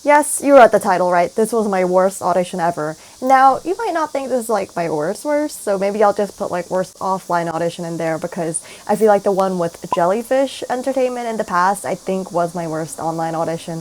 Yes, you read the title right. This was my worst audition ever. Now, you might not think this is like my worst, so maybe I'll just put like worst offline audition in there because I feel like the one with Jellyfish Entertainment in the past, I think was my worst online audition.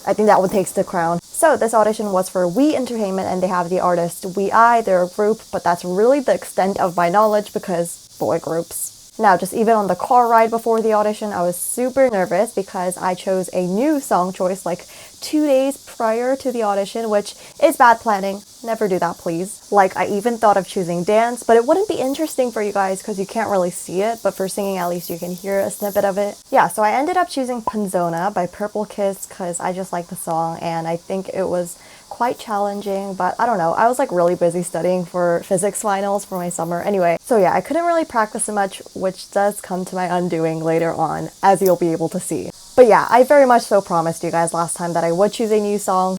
I think that one takes the crown. So this audition was for We Entertainment and they have the artist We. They're a group, but that's really the extent of my knowledge because boy groups. Now, just even on the car ride before the audition, I was super nervous because I chose a new song choice like 2 days prior to the audition, which is bad planning. Never do that, please. Like, I even thought of choosing dance, but it wouldn't be interesting for you guys because you can't really see it, but for singing, at least you can hear a snippet of it. Yeah, so I ended up choosing Panzona by Purple Kiss because I just like the song and I think it was quite challenging, but I don't know. I was like really busy studying for physics finals for my summer anyway. So yeah, I couldn't really practice much, which does come to my undoing later on, as you'll be able to see. But yeah, I very much so promised you guys last time that I would choose a new song.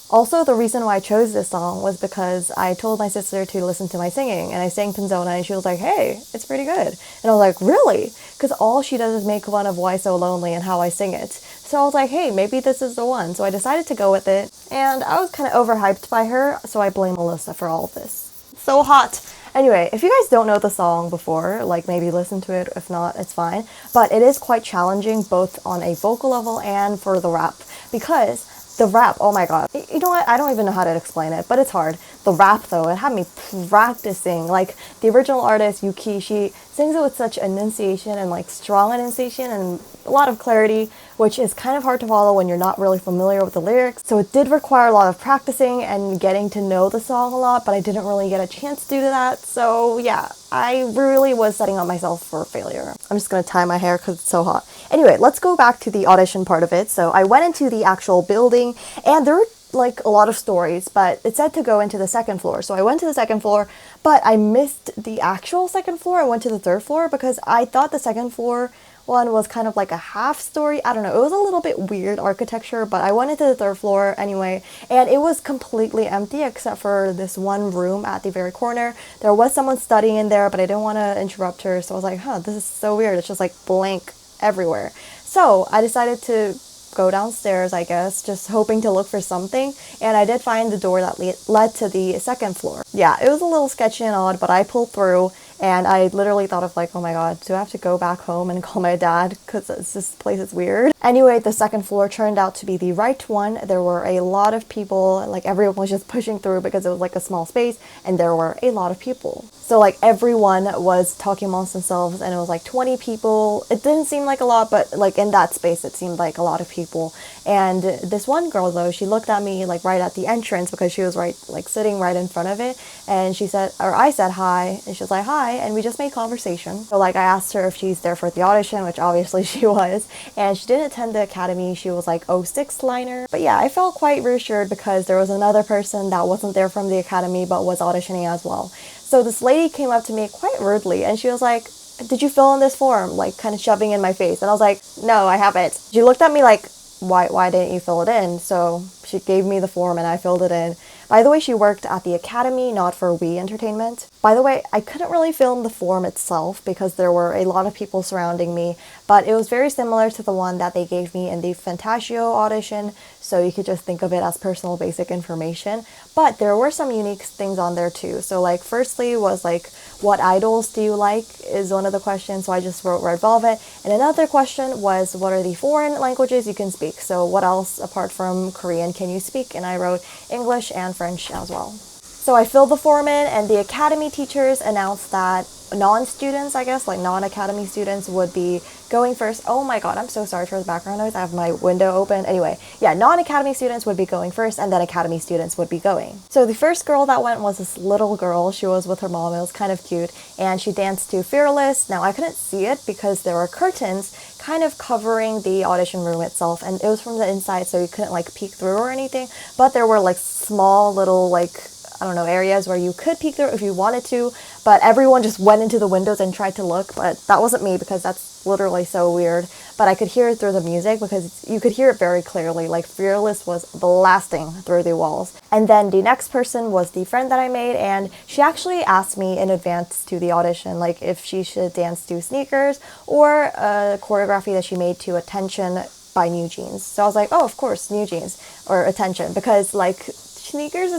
Also, the reason why I chose this song was because I told my sister to listen to my singing, and I sang Panzona, and she was like, hey, it's pretty good. And I was like, really? Because all she does is make fun of Why So Lonely and how I sing it. So I was like, hey, maybe this is the one. So I decided to go with it, and I was kind of overhyped by her, so I blame Melissa for all of this. So hot! Anyway, if you guys don't know the song before, like maybe listen to it, if not, it's fine. But it is quite challenging both on a vocal level and for the rap, because the rap, oh my god. You know what? I don't even know how to explain it, but it's hard. The rap, though, it had me practicing. Like, the original artist, Yuki, she sings it with such enunciation and, like, strong enunciation and a lot of clarity, which is kind of hard to follow when you're not really familiar with the lyrics. So it did require a lot of practicing and getting to know the song a lot, but I didn't really get a chance to do that. So, yeah, I really was setting up myself for failure. I'm just gonna tie my hair because it's so hot. Anyway, let's go back to the audition part of it. So I went into the actual building and there were like a lot of stories, but it said to go into the second floor. So I went to the second floor, but I missed the actual second floor. I went to the third floor because I thought the second floor one was kind of like a half story. I don't know. It was a little bit weird architecture, but I went into the third floor anyway, and it was completely empty except for this one room at the very corner. There was someone studying in there, but I didn't want to interrupt her, so I was like, huh, this is so weird. It's just like blank everywhere. So I decided to go downstairs, I guess, just hoping to look for something, and I did find the door that led to the second floor. Yeah, it was a little sketchy and odd, but I pulled through, and I literally thought of like, oh my god, do I have to go back home and call my dad because this place is weird? Anyway, the second floor turned out to be the right one. There were a lot of people, like everyone was just pushing through because it was like a small space, and there were a lot of people. So like everyone was talking amongst themselves, and it was like 20 people. It didn't seem like a lot, but like in that space it seemed like a lot of people. And this one girl though, she looked at me like right at the entrance because she was right like sitting right in front of it, and she said, or I said hi, and she was like hi, and we just made conversation. So like I asked her if she's there for the audition, which obviously she was, and she didn't attend the academy. She was like 06 liner. But yeah, I felt quite reassured because there was another person that wasn't there from the academy but was auditioning as well. So this lady came up to me quite rudely and she was like, did you fill in this form? Like kind of shoving in my face. And I was like, no, I haven't. She looked at me like, why didn't you fill it in? So she gave me the form and I filled it in. By the way, she worked at the academy, not for We Entertainment. By the way, I couldn't really film the form itself because there were a lot of people surrounding me, but it was very similar to the one that they gave me in the Fantasio audition, so you could just think of it as personal basic information. But there were some unique things on there too. So like firstly was like, what idols do you like is one of the questions, so I just wrote Red Velvet. And another question was, what are the foreign languages you can speak? So what else apart from Korean can you speak? And I wrote English and French as well. So I filled the form in, and the academy teachers announced that non-students, I guess, like non-academy students would be going first. Oh my god, I'm so sorry for the background noise. I have my window open. Anyway, yeah, non-academy students would be going first, and then academy students would be going. So the first girl that went was this little girl. She was with her mom. It was kind of cute, and she danced to Fearless. Now I couldn't see it because there were curtains kind of covering the audition room itself, and it was from the inside, so you couldn't like peek through or anything, but there were like small little like, I don't know, areas where you could peek through if you wanted to, but everyone just went into the windows and tried to look, but that wasn't me because that's literally so weird. But I could hear it through the music because you could hear it very clearly, like Fearless was blasting through the walls. And then the next person was the friend that I made, and she actually asked me in advance to the audition, like if she should dance to Sneakers or a choreography that she made to Attention by New Jeans. So I was like, oh, of course, New Jeans or Attention, because like sneakers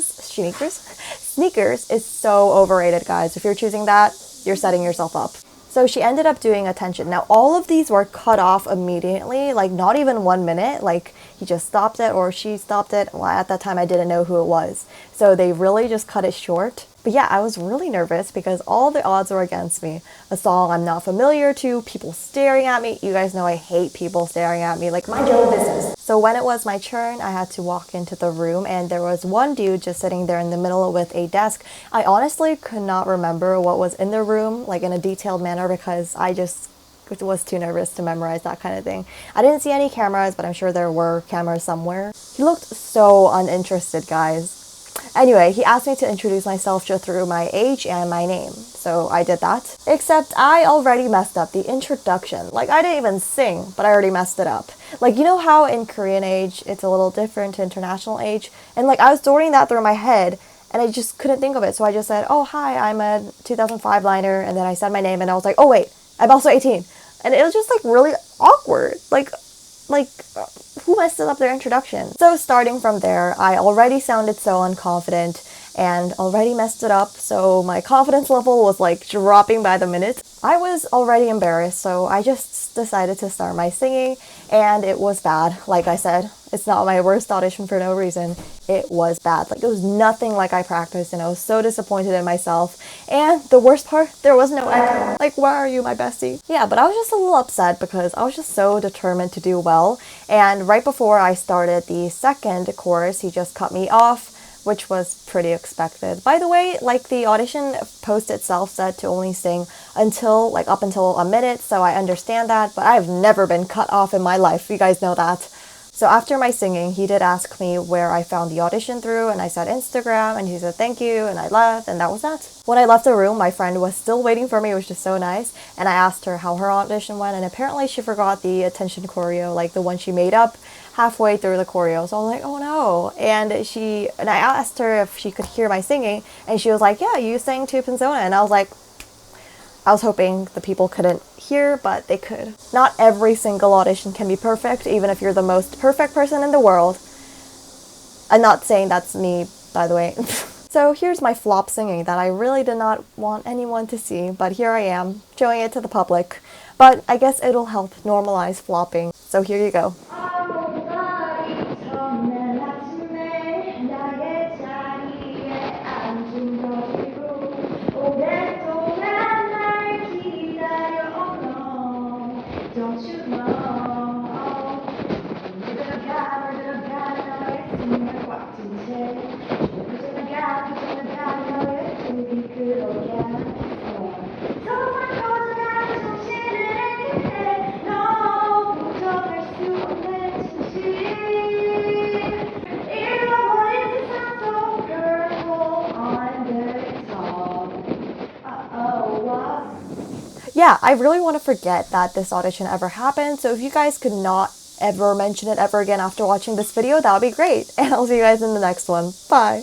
is so overrated, guys. If you're choosing that, you're setting yourself up. So she ended up doing Attention. Now all of these were cut off immediately, like not even 1 minute. Like he just stopped it or she stopped it. Well, at that time I didn't know who it was. So they really just cut it short. But yeah, I was really nervous because all the odds were against me. A song I'm not familiar to, people staring at me. You guys know I hate people staring at me, like mind your own business. So when it was my turn, I had to walk into the room and there was one dude just sitting there in the middle with a desk. I honestly could not remember what was in the room, like in a detailed manner, because I just was too nervous to memorize that kind of thing. I didn't see any cameras, but I'm sure there were cameras somewhere. He looked so uninterested, guys. Anyway, he asked me to introduce myself just through my age and my name. So I did that. Except I already messed up the introduction. Like I didn't even sing, but I already messed it up. Like you know how in Korean age, it's a little different to international age? And like I was sorting that through my head and I just couldn't think of it. So I just said, oh, hi, I'm a 2005 liner. And then I said my name and I was like, oh wait, I'm also 18. And it was just like really awkward. Like who messed up their introduction? So starting from there, I already sounded so unconfident and already messed it up, so my confidence level was like dropping by the minute. I was already embarrassed, so I just decided to start my singing, and it was bad. Like I said, it's not my worst audition for no reason. It was bad. Like it was nothing like I practiced, and I was so disappointed in myself. And the worst part, there was no echo. Like, where are you, my bestie? Yeah, but I was just a little upset because I was just so determined to do well. And right before I started the second chorus, he just cut me off, which was pretty expected. By the way, like the audition post itself said to only sing until up until a minute, so I understand that, but I've never been cut off in my life. You guys know that. So after my singing, he did ask me where I found the audition through, and I said Instagram, and he said thank you, and I left, and that was that. When I left the room, my friend was still waiting for me, which is so nice, and I asked her how her audition went, and apparently she forgot the Attention choreo, like the one she made up halfway through the choreo. So I was like, oh no. And I asked her if she could hear my singing, and she was like, yeah, you sang to Persona. And I was hoping the people couldn't hear, but they could. Not every single audition can be perfect, even if you're the most perfect person in the world. I'm not saying that's me, by the way. So here's my flop singing that I really did not want anyone to see, but here I am, showing it to the public. But I guess it'll help normalize flopping. So here you go. Yeah, I really want to forget that this audition ever happened, so if you guys could not ever mention it ever again after watching this video, that would be great. And I'll see you guys in the next one. Bye!